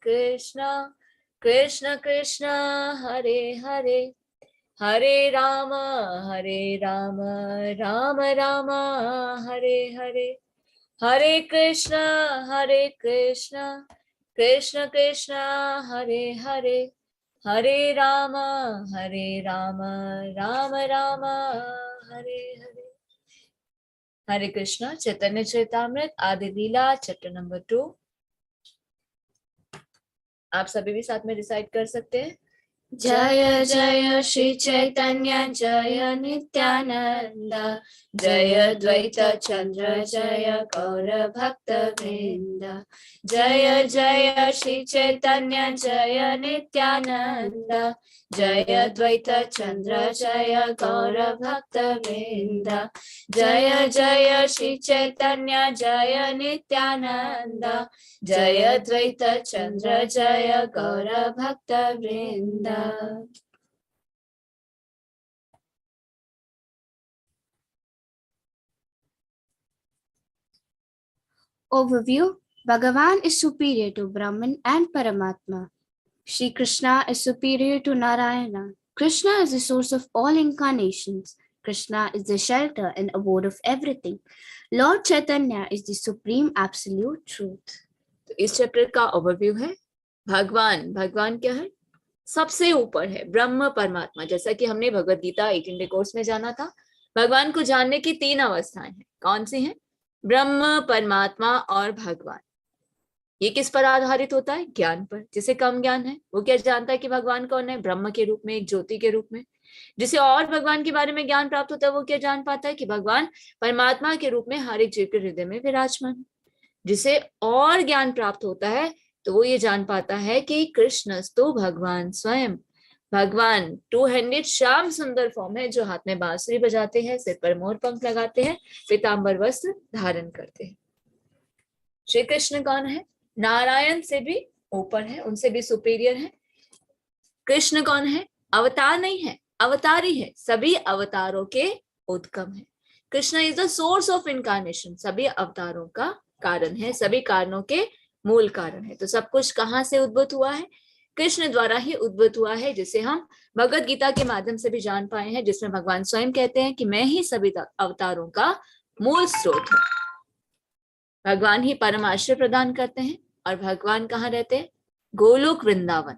कृष्णा कृष्ण कृष्ण हरे हरे, हरे राम राम राम हरे हरे, हरे कृष्ण कृष्ण कृष्ण हरे हरे, हरे राम राम राम हरे हरे। हरे कृष्णा। चैतन्य चरितामृत आदि लीला chapter number 2। आप सभी भी साथ में रिसाइट कर सकते हैं। जय जय श्री चैतन्य जय नित्यानंद, जय द्वैत चंद्र जय गौर भक्त वृंद, जय जय श्री चैतन्य जय नित्यानंद, जय द्वैत चंद्र जय गौर भक्त वृंद, जय जय श्री चैतन्य जय नित्यानंद, जय द्वैत चंद्र जय गौर भक्त वृंद। Overview. Bhagavan is superior to Brahman and Paramatma. Shri Krishna is superior to Narayana. Krishna is the source of all incarnations. Krishna is the shelter and abode of everything. Lord Chaitanya is the supreme absolute truth. तो इस chapter का overview है। भगवान, भगवान क्या है? सबसे ऊपर है, ब्रह्म परमात्मा। जैसा कि हमने भगवद गीता 18 डे कोर्स में जाना था, भगवान को जानने की 3 अवस्थाएं हैं। कौन सी हैं? ब्रह्म, परमात्मा और भगवान। ये किस पर आधारित होता है? ज्ञान पर। जिसे कम ज्ञान है वो क्या जानता है कि भगवान कौन है? ब्रह्म के रूप में, एक ज्योति के रूप में। जिसे और भगवान के बारे में ज्ञान प्राप्त होता है वो क्या जान पाता है कि भगवान परमात्मा के रूप में हर एक जीव के हृदय में विराजमान। जिसे और ज्ञान प्राप्त होता है तो वो ये जान पाता है कि कृष्ण तो भगवान स्वयं, भगवान 2 हैंडेड श्याम सुंदर फॉर्म है, जो हाथ में बांसुरी बजाते हैं, सिर पर मोर पंख लगाते हैं, पीतांबर वस्त्र धारण करते हैं। श्री कृष्ण कौन है? नारायण से भी ऊपर है, उनसे भी सुपीरियर है। कृष्ण कौन है? अवतार नहीं है, अवतारी है, सभी अवतारों के उद्गम है। Krishna is the source of incarnation, सभी अवतारों का कारण है, सभी कारणों के मूल कारण है। तो सब कुछ कहाँ से उद्भूत हुआ है? कृष्ण द्वारा ही उद्भूत हुआ है, जिसे हम भगवद गीता के माध्यम से भी जान पाए हैं, जिसमें भगवान स्वयं कहते हैं कि मैं ही सभी अवतारों का मूल स्रोत हूं। भगवान ही परम आश्रय प्रदान करते हैं। और भगवान कहाँ रहते हैं? गोलोक वृंदावन,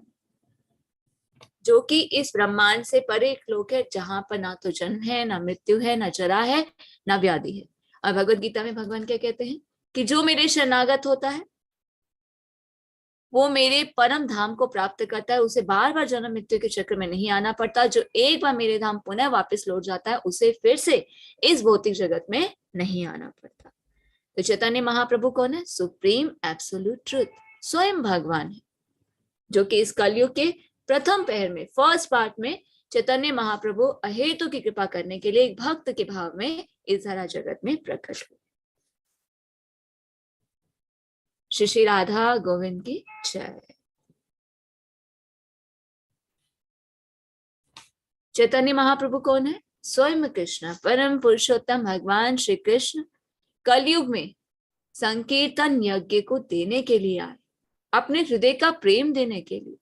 जो कि इस ब्रह्मांड से परे एक लोक है, जहां पर ना तो जन्म है, ना मृत्यु है, ना जरा है, ना व्याधि है। और भगवद गीता में भगवान क्या कहते हैं कि जो मेरे शरणागत होता है वो मेरे परम धाम को प्राप्त करता है, उसे बार बार जन्म मृत्यु के चक्र में नहीं आना पड़ता। जो एक बार मेरे धाम पुनः वापस लौट जाता है, उसे फिर से इस भौतिक जगत में नहीं आना पड़ता। तो चैतन्य महाप्रभु कौन है? सुप्रीम एब्सोल्यूट ट्रुथ, स्वयं भगवान है, जो कि इस कलयुग के प्रथम पहर में, फर्स्ट पार्ट में, चैतन्य महाप्रभु अहेतु की कृपा करने के लिए एक भक्त के भाव में इस धरा जगत में प्रकट हुए। श्री श्री राधा गोविंद की जय। चैतन्य महाप्रभु कौन है? स्वयं कृष्ण, परम पुरुषोत्तम भगवान श्री कृष्ण कलयुग में संकीर्तन यज्ञ को देने के लिए आए, अपने हृदय का प्रेम देने के लिए।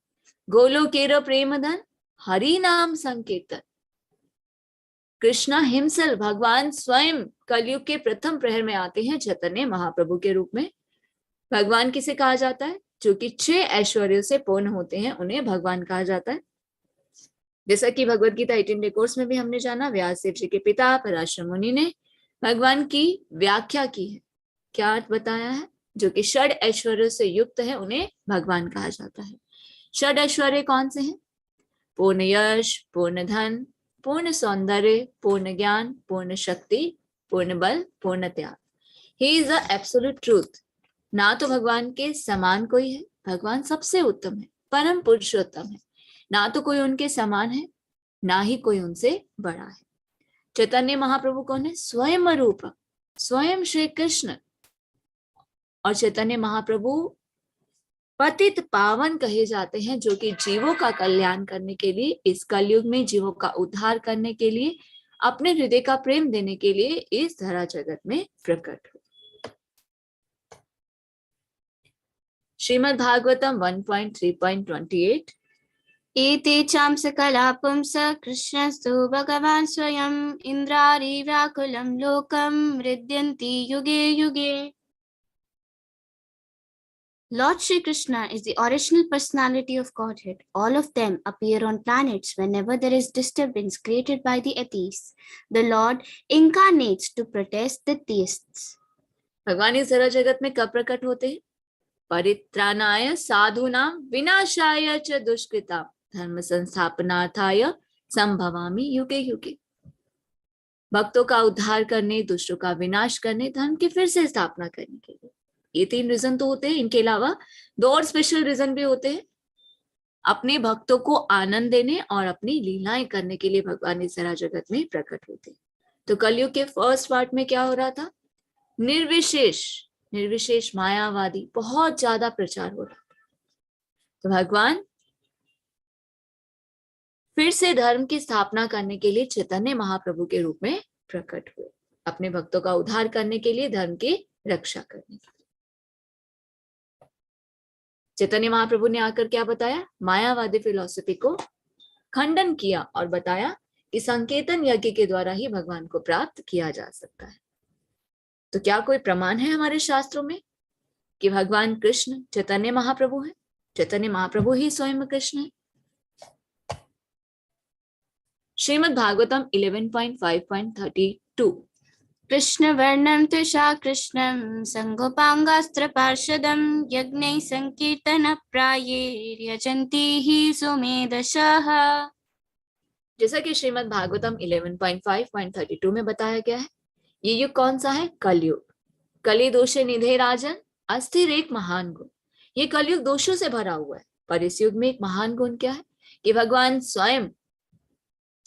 गोलोकेर प्रेम धन हरि नाम संकीर्तन। कृष्णा हिमसल, भगवान स्वयं कलयुग के प्रथम प्रहर में आते हैं चैतन्य महाप्रभु के रूप में। भगवान किसे कहा जाता है? जो कि 6 ऐश्वर्यों से पूर्ण होते हैं, उन्हें भगवान कहा जाता है। जैसा कि भगवद गीता 18 डे कोर्स में भी हमने जाना, व्यास देव जी के पिता पराशर मुनि ने भगवान की व्याख्या की है। क्या अर्थ बताया है? जो कि 6 ऐश्वर्यों से युक्त है, उन्हें भगवान कहा जाता है। 6 ऐश्वर्य कौन से हैं? पूर्ण यश, पूर्ण धन, पूर्ण सौंदर्य, पूर्ण ज्ञान, पूर्ण शक्ति, पूर्ण बल, पूर्ण त्याग। ही इज द एब्सोल्यूट ट्रूथ। ना तो भगवान के समान कोई है, भगवान सबसे उत्तम है, परम पुरुषोत्तम है। ना तो कोई उनके समान है, ना ही कोई उनसे बड़ा है। चैतन्य महाप्रभु कौन है? स्वयं रूप, स्वयं श्री कृष्ण। और चैतन्य महाप्रभु पतित पावन कहे जाते हैं, जो कि जीवों का कल्याण करने के लिए, इस कलयुग में जीवों का उद्धार करने के लिए, अपने हृदय का प्रेम देने के लिए इस धरा जगत में प्रकट हुए। श्रीमद् भागवतम 1.3.28 एते चां सकला पुंस कृष्णस्तु भगवान् स्वयं इन्द्रारि व्याकुलं लोकं हृद्यन्ति युगे युगे. Lord Shri Krishna is the original personality of Godhead. All of them appear on planets whenever there is disturbance created by the atheists. The Lord incarnates to protest the theists. भगवान इस जरा जगत में कब प्रकट होते हैं? परित्राणाय साधूनां विनाशाय च दुष्कृतां धर्म संस्थापनार्थाय संभवामि युगे युगे. भक्तों का उद्धार करने, दुष्टों का विनाश करने, धर्म की फिर से स्थापना करने के लिए. ये 3 रीजन तो होते हैं. इनके अलावा 2 और स्पेशल रीजन भी होते हैं. अपने भक्तों को आनंद देने और अपनी लीलाएं करने के लिए भगवान इस जरा जगत में प्रकट होते हैं. तो कलयुग के फर्स्ट पार्ट में क्या हो रहा था? निर्विशेष मायावादी बहुत ज्यादा प्रचार हो रहा था. तो भगवान फिर से धर्म की स्थापना करने के लिए चैतन्य महाप्रभु के रूप में प्रकट हुए, अपने भक्तों का उद्धार करने के लिए, धर्म की रक्षा करने के लिए. चैतन्य महाप्रभु ने आकर क्या बताया? मायावादी फिलॉसफी को खंडन किया और बताया कि संकेतन यज्ञ के द्वारा ही भगवान को प्राप्त किया जा सकता है. तो क्या कोई प्रमाण है हमारे शास्त्रों में कि भगवान कृष्ण चैतन्य महाप्रभु है? चैतन्य महाप्रभु ही स्वयं कृष्ण है. श्रीमद् भागवतम 11.5.32 कृष्ण वर्णं तुषा कृष्णं संगोपांगास्त्र पार्षदं यज्ञै संकीर्तन प्रायैर्यजन्ति हि सुमेधसः. जैसा कि श्रीमद् भागवतम 11.5.32 में बताया गया है, ये युग कौन सा है? कलयुग. कली दोषे निधे राजन अस्थिर एक महान गुण. ये कलयुग दोषों से भरा हुआ है, पर इस युग में एक महान गुण क्या है? कि भगवान स्वयं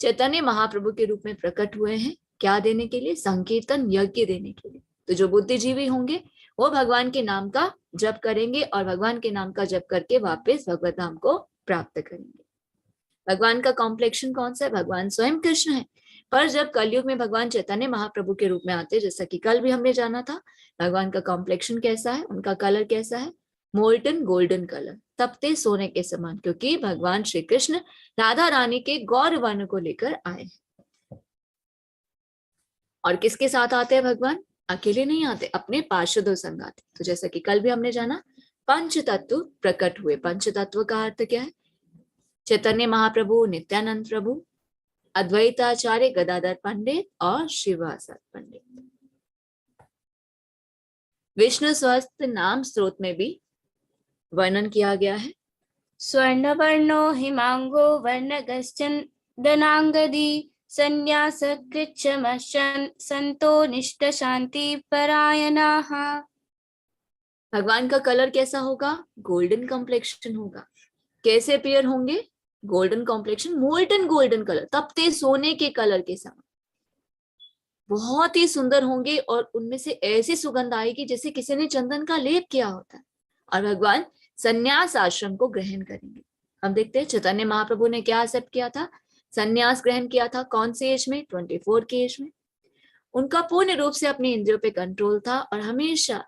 चैतन्य महाप्रभु के रूप में प्रकट हुए हैं. क्या देने के लिए? संकीर्तन यज्ञ देने के लिए. तो जो बुद्धिजीवी होंगे वो भगवान के नाम का जप करेंगे और भगवान के नाम का जप करके वापस भगवत धाम को प्राप्त करेंगे. भगवान का कॉम्प्लेक्शन कौन सा है? भगवान स्वयं कृष्ण है. पर जब कलयुग में भगवान चैतन्य महाप्रभु के रूप में आते, जैसा कि कल भी हमने जाना था, भगवान का कॉम्प्लेक्शन कैसा है, उनका कलर कैसा है? मोल्टन गोल्डन कलर, तपते सोने के समान, क्योंकि भगवान श्री कृष्ण राधा रानी के गौर वर्ण को लेकर आए. और किसके साथ आते हैं भगवान? अकेले नहीं आते, अपने पार्षदों संग आते. तो जैसा कि कल भी हमने जाना, पंच तत्व प्रकट हुए. पंच तत्व का अर्थ क्या है? चैतन्य महाप्रभु, नित्यानंद प्रभु, अद्वैताचार्य गदाधर पंडित और श्रीवासादि पंडित. विष्णु सहस्त्र नाम स्त्रोत में भी वर्णन किया गया है. स्वर्ण वर्णो हिमांगो वर्णगश्चन्दनांगदी संन्यास कृच्छमशन संतो निष्ठ शांति परायणाः. भगवान का कलर कैसा होगा? गोल्डन कॉम्प्लेक्शन होगा. कैसे अपीयर होंगे? Golden complexion, molten golden colour, तपते सोने के कलर के समान. बहुत ही सुंदर होंगे और उनमें से ऐसी सुगंध आएगी जैसे किसी ने चंदन का लेप किया होता है. और भगवान संन्यास आश्रम को ग्रहण करेंगे. हम देखते हैं चैतन्य महाप्रभु ने क्या एक्सेप्ट किया था? संन्यास ग्रहण किया था. कौन सी एज में? 24 की एज में. उनका पूर्ण रूप से अपने इंद्रियों पे कंट्रोल था और हमेशा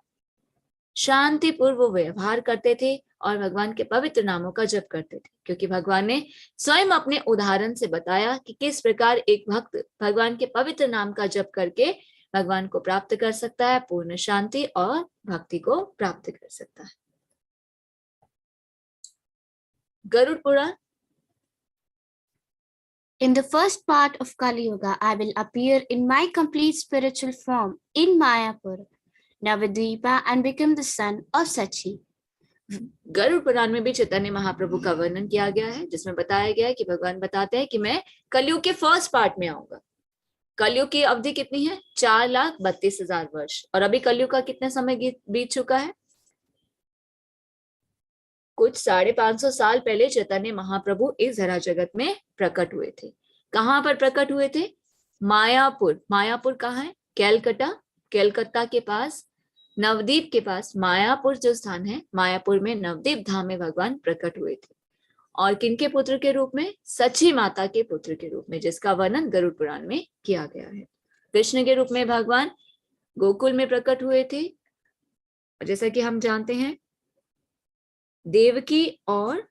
शांतिपूर्वक व्यवहार करते थे और भगवान के पवित्र नामों का जप करते थे, क्योंकि भगवान ने स्वयं अपने उदाहरण से बताया कि किस प्रकार एक भक्त भगवान के पवित्र नाम का जप करके भगवान को प्राप्त कर सकता है, पूर्ण शांति और भक्ति को प्राप्त कर सकता है. Garuda Purana. In the first part of Kali Yuga, I will appear in my complete spiritual form in Mayapur, Navadvipa, and become the son of Sachi. Garuda Purana में भी चैतन्य महाप्रभु का वर्णन किया गया है, जिसमें बताया गया है कि भगवान बताते हैं कि मैं कलयुग के फर्स्ट पार्ट में आऊंगा. कलयुग की अवधि कितनी है? 4,32,000 वर्ष. और अभी कलयुग का कितना समय बीत चुका है? कुछ 550 साल पहले चैतन्य महाप्रभु इस धरा जगत में प्रकट हुए थे. कहाँ पर प्रकट हुए थे? मायापुर. मायापुर कहाँ है? कलकत्ता के पास, नवदीप के पास. मायापुर जो स्थान है, मायापुर में नवदीप धाम में भगवान प्रकट हुए थे. और किनके पुत्र के रूप में? सची माता के पुत्र के रूप में, जिसका वर्णन गरुड़ पुराण में किया गया है. कृष्ण के रूप में भगवान गोकुल में प्रकट हुए थे. जैसा कि हम जानते हैं देवकी और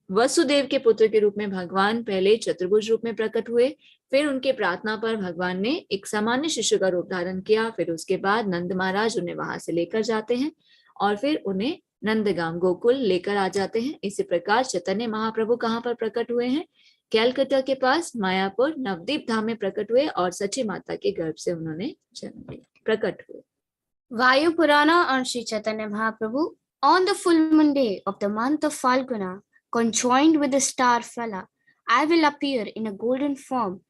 वसुदेव के पुत्र के रूप में भगवान पहले चतुर्भुज रूप में प्रकट हुए, फिर उनके प्रार्थना पर भगवान ने एक सामान्य शिशु का रूप धारण किया, फिर उसके बाद नंद महाराज उन्हें वहां से लेकर जाते हैं और फिर उन्हें नंदगाम गोकुल लेकर आ जाते हैं। इसी प्रकार चैतन्य महाप्रभु कहाँ पर प्रकट हुए हैं? कैलकाटा के पास मायापुर नवदीप धाम में प्रकट हुए और सची माता के गर्भ से उन्होंने जन्म लिया, प्रकट हुए। Vayu Purana on Sri Chaitanya Mahaprabhu. On the full moon day of the month of Falguna, conjoined with the star Phala, I will appear in a golden form,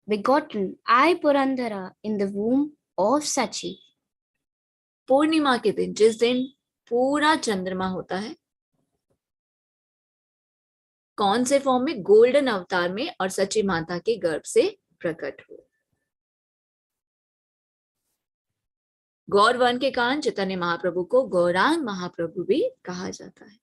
begotten I Purandara in the womb of Sachi. पूर्णिमा के दिन, जिस दिन पूरा चंद्रमा होता है, कौन से फॉर्म में? गोल्डन अवतार में और सची माता के गर्भ से प्रकट हुए। गौर वर्ण के कारण चैतन्य महाप्रभु को गौरांग महाप्रभु भी कहा जाता है।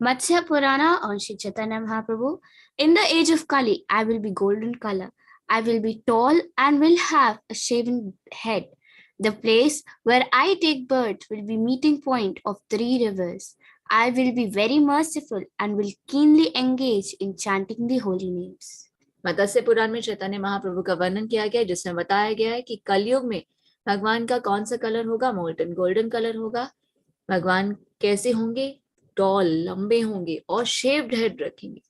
Matsya Purana on Sri Chaitanya Mahaprabhu. In the age of Kali, I will be golden color. I will be tall and will have a shaven head. The place where I take birth will be meeting point of 3 rivers. I will be very merciful and will keenly engage in chanting the holy names. मत्स्य पुराण में चैतन्य महाप्रभु का वर्णन किया गया है, जिसमें बताया गया है कि कलयुग में भगवान का कौन सा कलर होगा? मोल्टन गोल्डन कलर होगा। भगवान कैसे होंगे? टॉल, लंबे होंगे और शेव्ड हेड रखेंगे।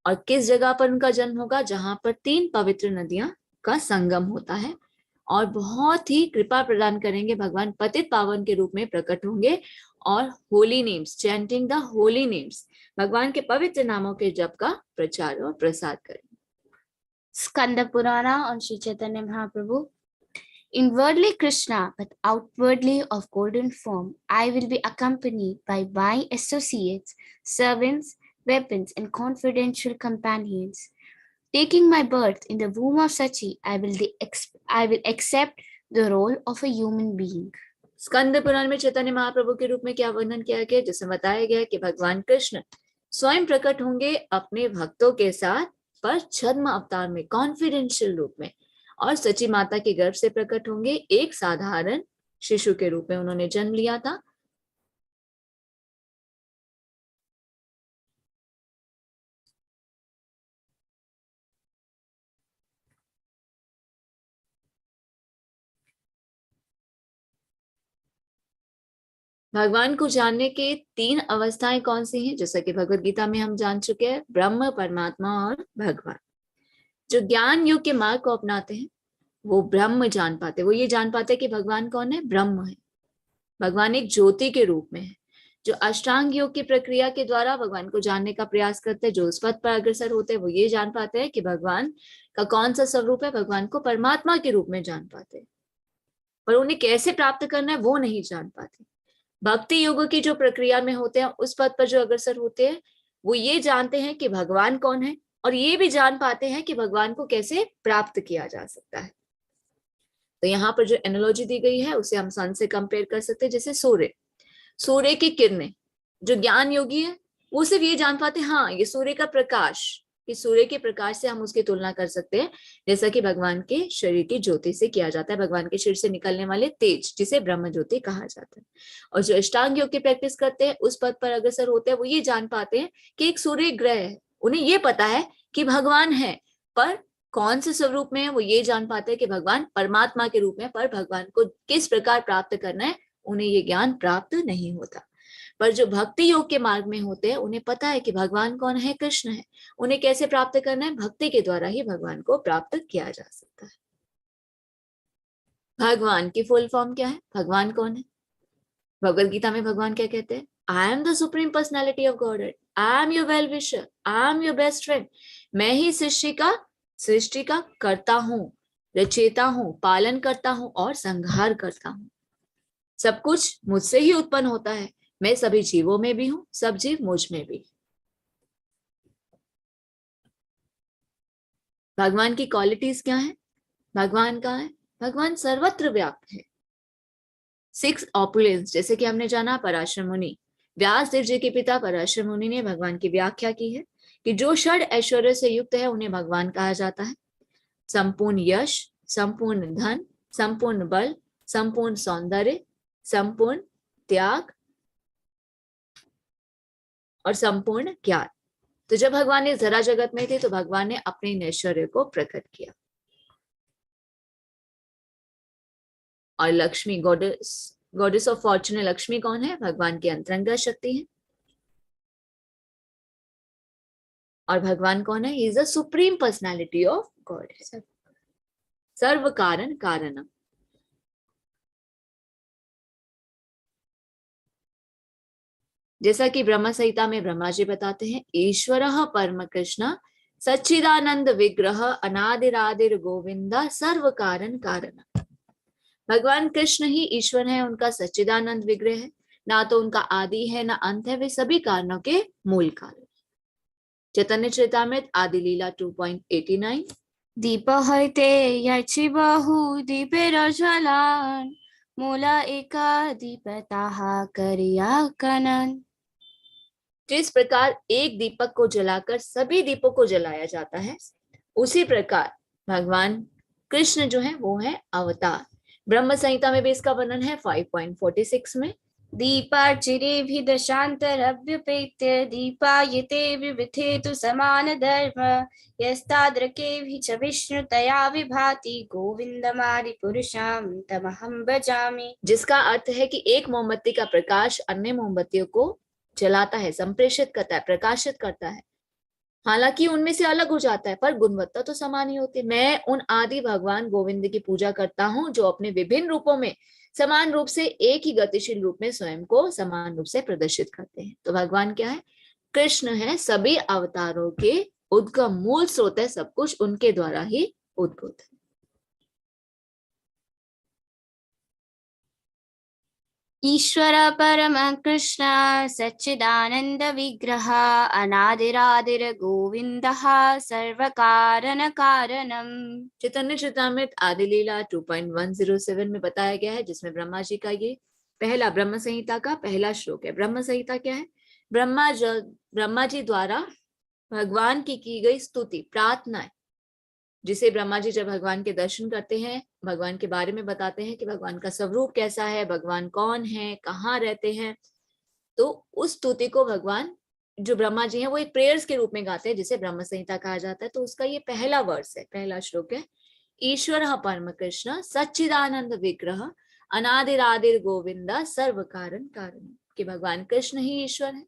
और किस जगह पर उनका जन्म होगा? जहां पर 3 पवित्र नदियां का संगम होता है। और बहुत ही कृपा प्रदान करेंगे। भगवान पतित पावन के रूप में प्रकट होंगे और Holi names, chanting the Holi names, भगवान के पवित्र नामों के जप का प्रचार और प्रसार करेंगे। Skanda Purana on Sri Chaitanya Mahaprabhu. Inwardly Krishna, but outwardly of golden form, I will be accompanied by my associates, servants, weapons, and confidential companions. Taking my birth in the womb of Sachi, I will accept the role of a human being. Skanda Purana में चैतन्य महाप्रभु के रूप में क्या वर्णन किया गया, जिसमें बताया गया कि भगवान कृष्ण स्वयं प्रकट होंगे अपने भक्तों के साथ, पर छद्म अवतार में, कॉन्फिडेंशियल रूप में, और सची माता के गर्भ से प्रकट होंगे। एक साधारण शिशु के रूप में उन्होंने जन्म लिया था। भगवान को जानने के 3 अवस्थाएं कौन सी हैं? जैसा कि भगवत गीता में हम जान चुके हैं, ब्रह्म, परमात्मा और भगवान। जो ज्ञान योग के मार्ग को अपनाते हैं वो ब्रह्म जान पाते, वो ये जान पाते कि भगवान कौन है? ब्रह्म है। भगवान एक ज्योति के रूप में है। जो अष्टांग योग की प्रक्रिया के द्वारा भगवान को जानने का प्रयास करते हैं, जो उस पथ पर अग्रसर होते हैं, वो ये जान पाते हैं कि भगवान का कौन सा स्वरूप है। भगवान को परमात्मा के रूप में जान पाते हैं, पर उन्हें कैसे प्राप्त करना है वो नहीं जान पाते। भक्ति योग की जो प्रक्रिया में होते हैं, उस पद पर जो अग्रसर होते हैं, वो ये जानते हैं कि भगवान कौन है, और ये भी जान पाते हैं कि भगवान को कैसे प्राप्त किया जा सकता है। तो यहाँ पर जो एनालॉजी दी गई है उसे हम सन से कंपेयर कर सकते हैं। जैसे सूर्य की किरणें, जो ज्ञान योगी है वो सिर्फ ये जान पाते हैं, हाँ ये सूर्य का प्रकाश, कि सूर्य के प्रकाश से हम उसकी तुलना कर सकते हैं, जैसा कि भगवान के शरीर की ज्योति से किया जाता है, भगवान के शरीर से निकलने वाले तेज, जिसे ब्रह्म ज्योति कहा जाता है। और जो अष्टांग योग की प्रैक्टिस करते हैं, उस पद पर अग्रसर होते हैं, वो ये जान पाते हैं कि एक सूर्य ग्रह है। उन्हें ये पता है कि भगवान है, पर कौन से स्वरूप में है वो ये जान पाते हैं कि भगवान परमात्मा के रूप में, पर भगवान को किस प्रकार प्राप्त करना है उन्हें ये ज्ञान प्राप्त नहीं होता। पर जो भक्ति योग के मार्ग में होते हैं, उन्हें पता है कि भगवान कौन है? कृष्ण है। उन्हें कैसे प्राप्त करना है? भक्ति के द्वारा ही भगवान को प्राप्त किया जा सकता है। भगवान की फुल फॉर्म क्या है? भगवान कौन है? भगवत गीता में भगवान क्या कहते हैं? I am the supreme personality of God, I am your well wisher, I am your best friend. मैं ही सृष्टि का करता हूँ, रचेता हूँ, पालन करता हूँ और संहार करता हूँ। सब कुछ मुझसे ही उत्पन्न होता है। मैं सभी जीवों में भी हूं, सब जीव मुझ में भी। भगवान की क्वालिटीज क्या है? भगवान का है, भगवान सर्वत्र व्याप्त है। 6 ऑपुलेंस, जैसे कि हमने जाना, पराशर मुनि, व्यास देव जी के पिता पराशर मुनि ने भगवान की व्याख्या की है कि जो षड ऐश्वर्य से युक्त है उन्हें भगवान कहा जाता है। संपूर्ण यश, संपूर्ण धन, संपूर्ण बल, संपूर्ण सौंदर्य, संपूर्ण त्याग और संपूर्ण ज्ञान। तो जब भगवान इस जरा जगत में थे तो भगवान ने अपने ऐश्वर्य को प्रकट किया। और Lakshmi goddess of Fortune Lakshmi कौन है? भगवान की अंतरंगा शक्ति है। और भगवान कौन है? He is the supreme personality of God, सर्व कारण कारणम। जैसा कि ब्रह्म संहिता में ब्रह्मा जी बताते हैं, ईश्वरः परम कृष्ण सच्चिदानंद विग्रह अनादिरादिर गोविंदा सर्व कारण कारणम। भगवान कृष्ण ही ईश्वर है, उनका सच्चिदानंद विग्रह है, ना तो उनका आदि है ना अंत है, वे सभी कारणों के मूल कारण। चैतन्य चरितामृत आदि लीला 2.89। दीप हते यछि बहु दीपेरज्वलान् मूला एका दीपताः करिया कनन। जिस प्रकार एक दीपक को जलाकर सभी दीपों को जलाया जाता है, उसी प्रकार भगवान कृष्ण जो है वो है अवतार। ब्रह्म संहिता में भी इसका वर्णन है 5.46 में। दीपार्चिरेभि दशान्तरव्यपेत्य दीपायते विविधेतु समान धर्म यस्ताद्रकेभि च विष्णुतया विभाति गोविन्दमादि पुरुषां तमहं भजामि। जिसका अर्थ है कि एक मोमबत्ती का प्रकाश अन्य मोमबत्तियों को जलाता है, संप्रेषित करता है, प्रकाशित करता है। हालांकि उनमें से अलग हो जाता है पर गुणवत्ता तो समान ही होती है। मैं उन आदि भगवान गोविंद की पूजा करता हूं जो अपने विभिन्न रूपों में समान रूप से एक ही गतिशील रूप में स्वयं को समान रूप से प्रदर्शित करते हैं। तो भगवान क्या है? कृष्ण है, सभी अवतारों के उद्गम मूल स्रोत है, सब कुछ उनके द्वारा ही उद्भूत है। ईश्वर परम कृष्ण सच्चिदानंद विग्रह अनादिरादिर गोविंदः सर्व कारण कारणम। चैतन्य चरितामृत आदि लीला 2.107 में बताया गया है, जिसमें ब्रह्मा जी का ये पहला ब्रह्म संहिता का पहला श्लोक है। ब्रह्म संहिता क्या है? ब्रह्मा जी द्वारा भगवान की गई स्तुति, प्रार्थना, जिसे ब्रह्मा जी जब भगवान के दर्शन करते हैं, भगवान के बारे में बताते हैं कि भगवान का स्वरूप कैसा है, भगवान कौन है, कहाँ रहते हैं, तो उस स्तुति को भगवान जो ब्रह्मा जी हैं वो एक प्रेयर्स के रूप में गाते हैं, जिसे ब्रह्म संहिता कहा जाता है। तो उसका ये पहला वर्ष है, पहला श्लोक है, ईश्वर परम कृष्ण सच्चिदानंद विग्रह अनादिरादिर गोविंदा सर्व कारण कारण। कि भगवान कृष्ण ही ईश्वर है,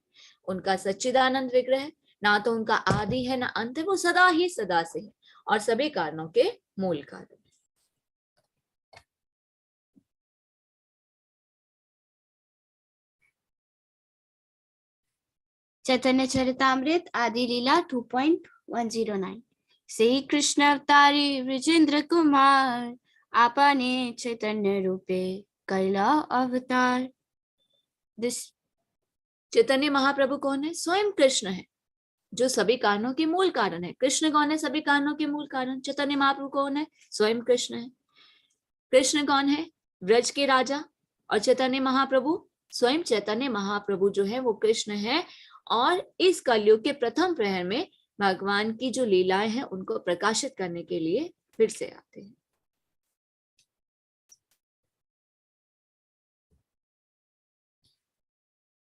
उनका सच्चिदानंद विग्रह है, ना तो उनका आदि है ना अंत है, वो सदा ही सदा से है और सभी कारणों के मूल कारण। चैतन्य चरितामृत आदि लीला 2.109। श्री कृष्ण अवतारी विजेंद्र कुमार आपने चैतन्य रूपे कैला अवतार। चैतन्य महाप्रभु कौन है? स्वयं कृष्ण है, जो सभी कारणों के मूल कारण है। कृष्ण कौन है? सभी कारणों के मूल कारण। चैतन्य महाप्रभु कौन है? स्वयं कृष्ण है। कृष्ण कौन है? ब्रज के राजा। और चैतन्य महाप्रभु, स्वयं चैतन्य महाप्रभु जो है वो कृष्ण है, और इस कलयुग के प्रथम प्रहर में भगवान की जो लीलाएं हैं उनको प्रकाशित करने के लिए फिर से आते हैं।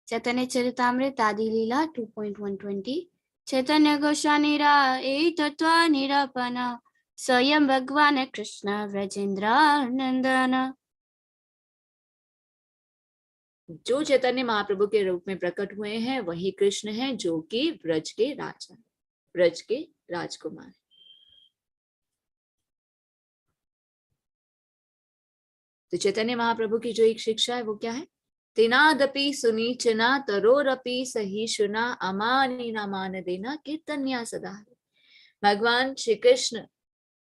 चैतन्य चरितामृत आदि लीला 2.120। चैतन्य गोसानिरा तत्व निरपन स्वयं भगवान कृष्ण व्रजेंद्र नंदन। जो चैतन्य महाप्रभु के रूप में प्रकट हुए हैं वही कृष्ण हैं, जो कि ब्रज के राजा, ब्रज के राजकुमार। तो चैतन्य महाप्रभु की जो एक शिक्षा है वो क्या है? तिनादपि सुनीचना तरोरपि सहिष्णुना अमानी न मान देना कीर्तन्या सदा। भगवान श्री कृष्ण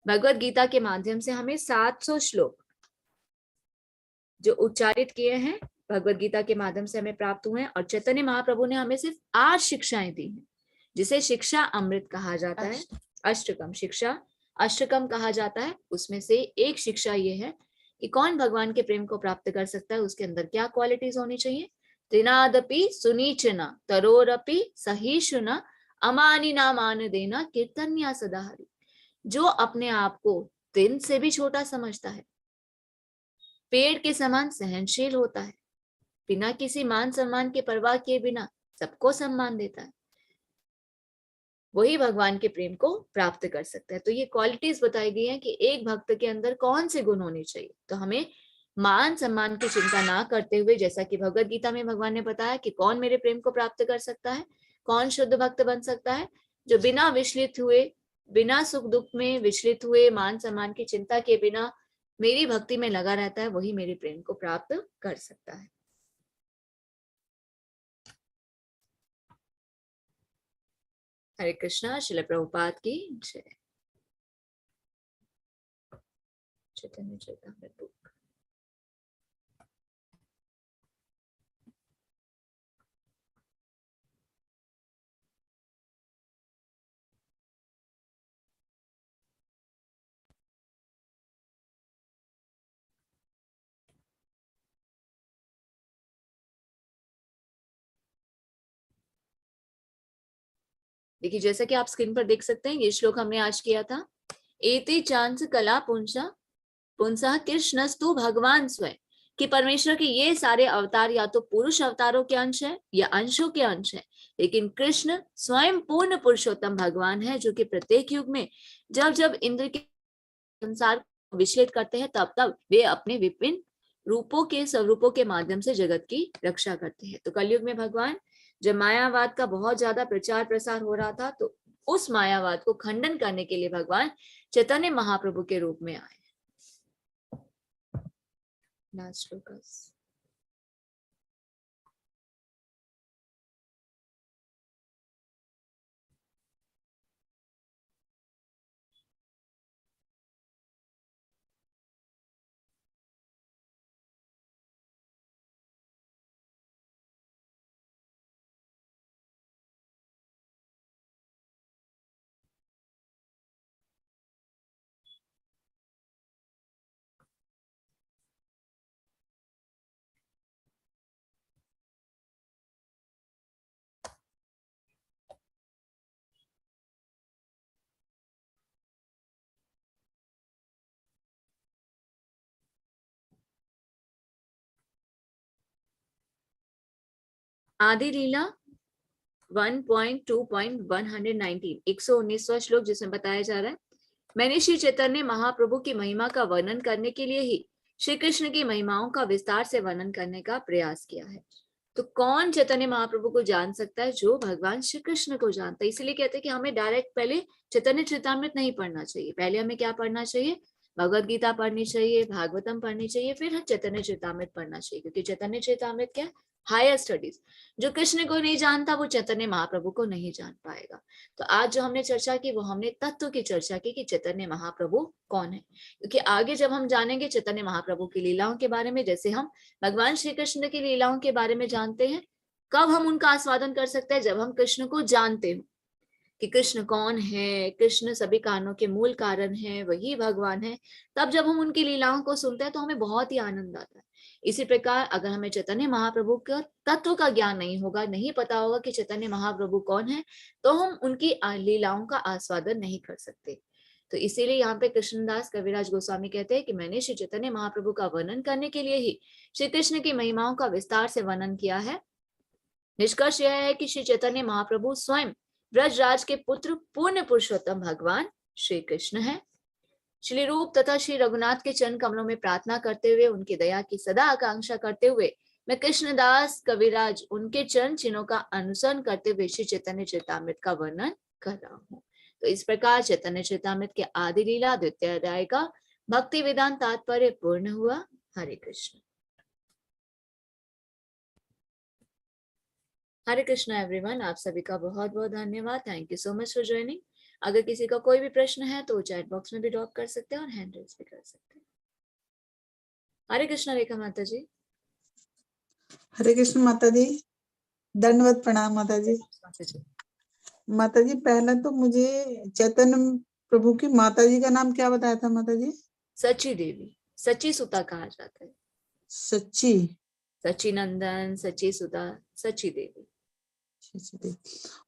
भगवत गीता के माध्यम से हमें 700 श्लोक जो उच्चारित किए हैं भगवत गीता के माध्यम से हमें प्राप्त हुए हैं, और चैतन्य महाप्रभु ने हमें सिर्फ 8 शिक्षाएं दी हैं, जिसे शिक्षा अमृत कहा जाता है। अष्टकम शिक्षा, अष्टकम कहा जाता है। उसमें से एक शिक्षा ये है कि कौन भगवान के प्रेम को प्राप्त कर सकता है, उसके अंदर क्या क्वालिटीज होनी चाहिए। त्रिनादपि सुनीचना तरोरपि सहिष्णुना अमानी ना मान देना कीर्तन्या सदा हरि। जो अपने आप को दिन से भी छोटा समझता है, पेड़ के समान सहनशील होता है, बिना किसी मान सम्मान के परवाह किए बिना सबको सम्मान देता है, वही भगवान के प्रेम को प्राप्त कर सकता है। तो ये क्वालिटीज बताई गई हैं कि एक भक्त के अंदर कौन से गुण होने चाहिए। तो हमें मान सम्मान की चिंता ना करते हुए, जैसा कि भगवत गीता में भगवान ने बताया कि कौन मेरे प्रेम को प्राप्त कर सकता है, कौन शुद्ध भक्त बन सकता है, जो बिना विचलित हुए, बिना सुख दुख में विचलित हुए, मान सम्मान की चिंता के बिना मेरी भक्ति में लगा रहता है, वही मेरे प्रेम को प्राप्त कर सकता है। हरे कृष्णा। श्रील प्रभुपाद की जय। चैतन्य चैतामृत बुक। देखिए, जैसा कि आप स्क्रीन पर देख सकते हैं, ये श्लोक हमने आज किया था। एते चांस कला पुंसा कृष्णस्तु भगवान स्वयं, कि परमेश्वर के ये सारे अवतार या तो पुरुष अवतारों के अंश है या अंशों के अंश है, लेकिन कृष्ण स्वयं पूर्ण पुरुषोत्तम भगवान है, जो कि प्रत्येक युग में जब जब इंद्र के संसार को विचलित करते हैं, तब तब वे अपने विभिन्न रूपों के स्वरूपों के माध्यम से जगत की रक्षा करते हैं। तो कलयुग में भगवान, जब मायावाद का बहुत ज्यादा प्रचार प्रसार हो रहा था, तो उस मायावाद को खंडन करने के लिए भगवान चैतन्य महाप्रभु के रूप में आए। Last focus. आदि लीला 1.2.119 119वां श्लोक, जिसमें बताया जा रहा है, मैंने श्री चैतन्य महाप्रभु की महिमा का वर्णन करने के लिए ही श्री कृष्ण की महिमाओं का विस्तार से वर्णन करने का प्रयास किया है। तो कौन चैतन्य महाप्रभु को जान सकता है? जो भगवान श्री कृष्ण को जानता है। इसलिए कहते हैं कि हमें डायरेक्ट पहले चैतन्य चरितामृत नहीं पढ़ना चाहिए, पहले हमें क्या पढ़ना चाहिए? भगवत गीता पढ़नी चाहिए, भागवतम पढ़नी चाहिए, फिर चैतन्य चरितामृत पढ़ना चाहिए, क्योंकि चैतन्य चरितामृत क्या है? Higher studies. जो कृष्ण को नहीं जानता वो चैतन्य महाप्रभु को नहीं जान पाएगा। तो आज जो हमने चर्चा की, वो हमने तत्व की चर्चा की कि चैतन्य महाप्रभु कौन है, क्योंकि आगे जब हम जानेंगे चैतन्य महाप्रभु की लीलाओं के बारे में, जैसे हम भगवान श्री कृष्ण की लीलाओं के बारे में जानते हैं, कब हम उनका आस्वादन कर सकते हैं? जब हम कृष्ण को जानते हो कि कृष्ण कौन है, कृष्ण सभी कारणों के मूल कारण है, वही भगवान है। तब जब हम उनकी लीलाओं को सुनते हैं तो हमें बहुत ही आनंद आता है। इसी प्रकार अगर हमें चैतन्य महाप्रभु का तत्व का ज्ञान नहीं होगा, नहीं पता होगा कि चैतन्य महाप्रभु कौन है, तो हम उनकी लीलाओं का आस्वादन नहीं कर सकते। तो इसीलिए यहाँ पे कृष्णदास कविराज गोस्वामी कहते हैं कि मैंने श्री चैतन्य महाप्रभु का वर्णन करने के लिए ही श्री कृष्ण की महिमाओं का विस्तार से वर्णन किया है। निष्कर्ष यह है कि श्री चैतन्य महाप्रभु स्वयं ब्रजराज के पुत्र पूर्ण पुरुषोत्तम भगवान श्री कृष्ण है। श्री रूप तथा श्री रघुनाथ के चरण कमलों में प्रार्थना करते हुए, उनकी दया की सदा आकांक्षा करते हुए, मैं कृष्णदास कविराज उनके चरण चिन्हों का अनुसरण करते हुए श्री चैतन्य चरितामृत का वर्णन कर रहा हूँ। तो इस प्रकार चैतन्य चरितामृत के आदि लीला द्वितीय अध्याय का भक्ति वेदांत तात्पर्य पूर्ण हुआ। हरे कृष्ण। हरे कृष्णा एवरीवन। आप सभी का बहुत बहुत धन्यवाद। Thank you so much for joining. अगर किसी का कोई भी प्रश्न है तो चैट बॉक्स में भी ड्रॉप कर सकते हैं और हैंड रेज भी कर सकते हैं। हरे कृष्णा रेखा माता जी। हरे कृष्ण माता जी, दंडवत प्रणाम माता जी। माता जी पहला तो मुझे चैतन्य प्रभु की माता जी का नाम क्या बताया था माता जी? सची देवी, सची सुता कहा जाता है। सच्ची, सची नंदन, सची सुता, सची देवी।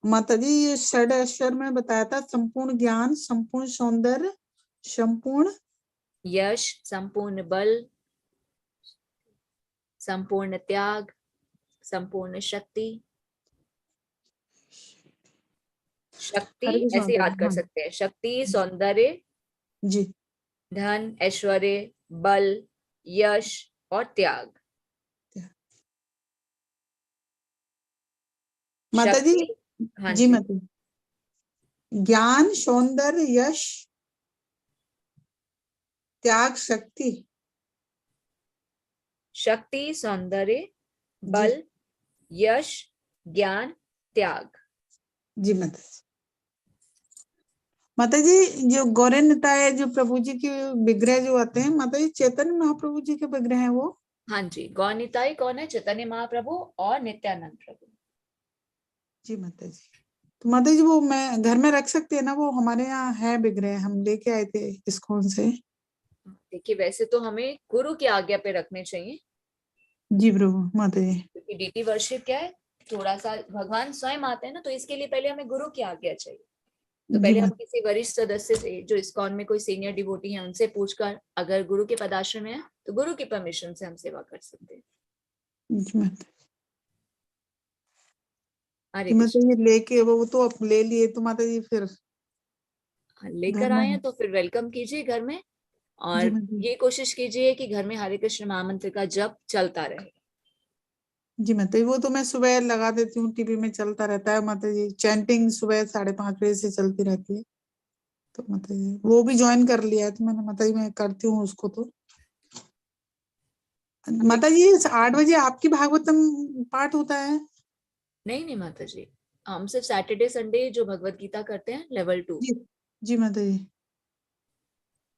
माता जी ये षड अक्षर में बताया था, संपूर्ण ज्ञान, संपूर्ण सौंदर्य, संपूर्ण यश, संपूर्ण बल, संपूर्ण त्याग, संपूर्ण शक्ति। शक्ति हरे कृष्ण ऐसे याद माताजी, कर हाँ सकते हैं, शक्ति, सौंदर्य, जी धन, ऐश्वर्य, बल, यश और त्याग। माताजी। शक्ति, हाँ जी जी, माताजी, ज्ञान, सौंदर्य, यश, त्याग, शक्ति। शक्ति, सौंदर्य, जी बल, यश, ज्ञान, त्याग। जी माताजी। माताजी जो गौरनिताय जो प्रभु जी के विग्रह जो आते हैं माताजी, चैतन्य महाप्रभु जी के विग्रह हैं वो? हाँ जी, गौनिताई कौन है? चैतन्य महाप्रभु और नित्यानंद प्रभु। जी माताजी। तो माताजी वो मैं घर में रख सकते हैं ना? वो हमारे यहाँ है विग्रह, हम लेके आए थे इस्कॉन से। देखिए, वैसे तो हमें गुरु की आज्ञा पे रखने चाहिए, जी प्रभु माताजी। क्योंकि डीटी वर्शिप क्या है, थोड़ा सा भगवान स्वयं आते हैं ना, तो इसके लिए पहले हमें गुरु की आज्ञा चाहिए। तो जी पहले हम माता किसी वरिष्ठ सदस्य से, जो इस्कॉन में कोई सीनियर डिवोटी है, उनसे पूछकर, अगर गुरु के पदाश्रय में है तो गुरु की परमिशन से हम सेवा कर सकते हैं। जी माता हरे जी। कृष्ण। माताजी लेके वो तो अब ले लिए, तो माताजी फिर घर लेकर में आए हैं है। तो फिर वेलकम कीजिए घर में, जी और माताजी। ये कोशिश कीजिए कि घर में हरे कृष्ण महामंत्र का जप चलता रहे। जी माताजी, वो तो मैं सुबह लगा देती हूँ, टीवी में चलता रहता है माताजी। चैंटिंग सुबह 5:30 बजे से चलती रहती है, तो माताजी वो भी ज्वाइन कर लिया है, तो मैंने माताजी मैं करती हूँ उसको। तो माताजी 8 बजे आपकी भागवतम पाठ होता है? नहीं नहीं माता जी, हम सिर्फ सैटरडे संडे जो भगवत गीता करते हैं लेवल 2। जी जी माताजी।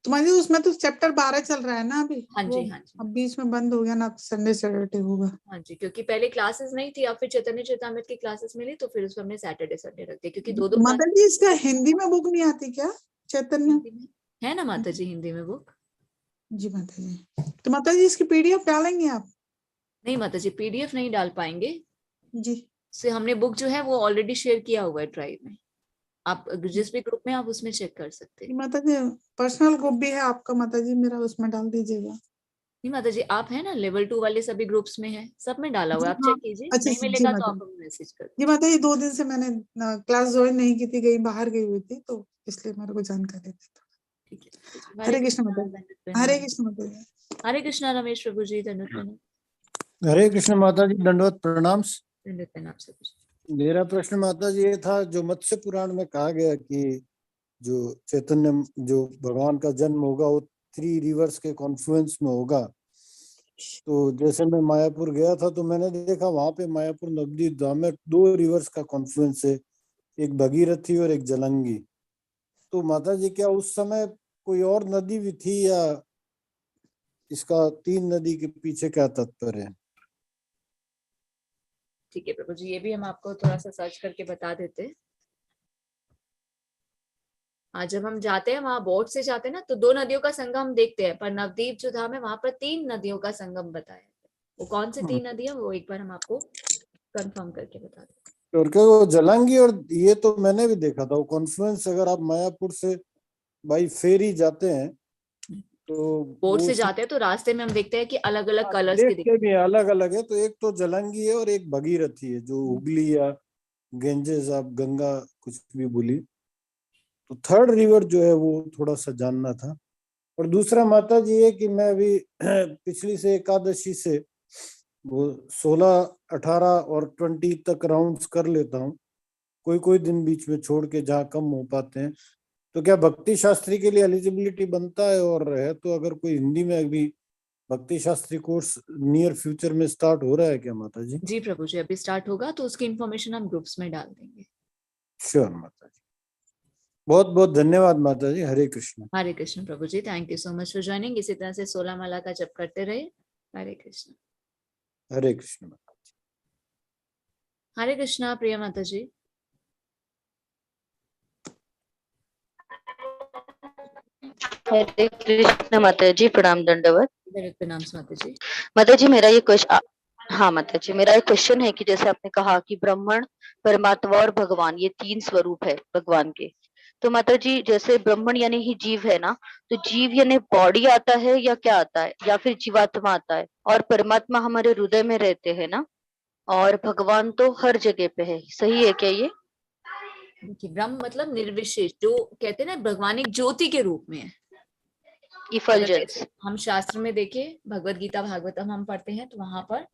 तो माताजी उसमें तो चैप्टर 12 चल रहा है ना अभी? हाँ वो जी, हाँ जी, अब बीच में बंद हो गया ना, संडे सैटरडे होगा। हाँ जी, क्योंकि पहले क्लासेस नहीं थी, अब फिर चैतन्य चैतामृत की क्लासेस मिली, तो फिर उसको हमने सैटरडे संडे रख दिया, क्योंकि दो तो क्लास माताजी इसका हिंदी में बुक नहीं आती क्या, चैतन्य? हिंदी में है ना माता जी, हिंदी में बुक। जी माताजी। तो माताजी इसकी पीडीएफ डालेंगे आप? नहीं माता जी, पीडीएफ नहीं डाल पाएंगे, जी से हमने बुक जो है वो ऑलरेडी शेयर किया हुआ है ड्राइव में, आप जिस भी ग्रुप में आप उसमें चेक कर सकते हैं। माताजी, पर्सनल ग्रुप भी है आपका माताजी मेरा, उसमें डाल दीजिएगा। नहीं माता जी, आप है ना लेवल 2 वाले सभी ग्रुप्स में है, सब में डाला हुआ जी है, आप हाँ। चेक कीजिए, अच्छा नहीं अच्छा, जी मिलेगा तो आप माताजी। हमें मैसेज कर जी दीजिए। माताजी 2 दिन से मैंने क्लास ज्वाइन नहीं की थी, कहीं बाहर गई हुई थी, तो इसलिए मेरे को जानकारी थी। ठीक है माता जी। हरे हरे कृष्ण कृष्णा, माताजी। दंडवत हरे प्रणाम। कृष्ण माताजी। हरे कृष्णा रमेश प्रभु जी, दंडवत प्रणाम। हरे कृष्ण माता जी, दंडवत प्रणाम। दंडवत प्रणाम सब कुछ। मेरा प्रश्न माता जी ये था, जो मत्स्य पुराण में कहा गया कि जो चैतन्य, जो भगवान का जन्म होगा वो 3 रिवर्स के कॉन्फ्लुएंस में होगा। तो जैसे मैं मायापुर गया था तो मैंने देखा वहां पे मायापुर नवद्वीप धाम में 2 रिवर्स का कॉन्फ्लुएंस है, एक भगीरथी और एक जलंगी। तो माता जी क्या उस समय कोई और नदी भी थी, या इसका 3 नदी के पीछे क्या तात्पर्य है? ठीक है प्रभु जी, ये भी हम आपको थोड़ा सा सर्च करके बता देते हैं। आज जब हम जाते हैं वहां बोट से जाते हैं ना, तो 2 नदियों का संगम देखते हैं, पर नवद्वीप जो धाम है वहां पर 3 नदियों का संगम बताया है। वो कौन सी 3 नदियां, वो एक बार हम आपको कंफर्म करके बता देते हैं। और क्या वो जलांगी, और ये तो मैंने भी देखा था वो कॉन्फ्लुएंस, अगर आप मायापुर से बाई फेरी जाते हैं तो बोट वो से जाते हैं तो रास्ते में हम देखते हैं कि अलग अलग कलर्स के देखते भी अलग अलग है। तो एक तो जलंगी है और एक भगीरथी है, जो हुगली या गेंजेस, आप गंगा कुछ भी बोली। तो थर्ड रिवर जो है वो थोड़ा सा जानना था। और दूसरा माता जी है कि मैं अभी पिछली से एकादशी से वो 16, 18 और 20 तक राउंड्स कर लेता हूँ, कोई कोई दिन बीच में छोड़ के जहाँ कम हो पाते हैं। तो क्या भक्ति शास्त्री के लिए एलिजिबिलिटी बनता है, और है तो अगर कोई हिंदी में अभी भक्ति शास्त्री कोर्स नियर फ्यूचर में स्टार्ट हो रहा है क्या माता जी? जी प्रभु जी, अभी स्टार्ट होगा तो उसकी इन्फॉर्मेशन हम ग्रुप्स में डाल देंगे। श्योर माता जी, बहुत बहुत धन्यवाद माता जी। हरे कृष्ण। हरे कृष्ण प्रभु जी, thank you so much for joining. इसी तरह से 16 माला का जप करते रहे। हरे कृष्ण। हरे कृष्ण माता जी। हरे कृष्णा प्रिया माता जी। हरे कृष्ण माता जी, प्रणाम दंडवत। प्रणाम माता जी। माता जी मेरा ये क्वेश्चन, हाँ माता जी मेरा एक क्वेश्चन है कि जैसे आपने कहा कि ब्राह्मण, परमात्मा और भगवान ये 3 स्वरूप है भगवान के, तो माता जी जैसे ब्राह्मण यानी ही जीव है ना, तो जीव यानी बॉडी आता है या क्या आता है, या फिर जीवात्मा आता है? और परमात्मा हमारे हृदय में रहते हैं ना, और भगवान तो हर जगह पे है, सही है क्या ये? देखिए, ब्रह्म मतलब निर्विशेष, जो कहते हैं ना भगवान एक ज्योति के रूप में है। अगर इफलजेंस। जैसे हम शास्त्र में देखें, भगवत गीता भागवतम हम पढ़ते हैं तो वहां पर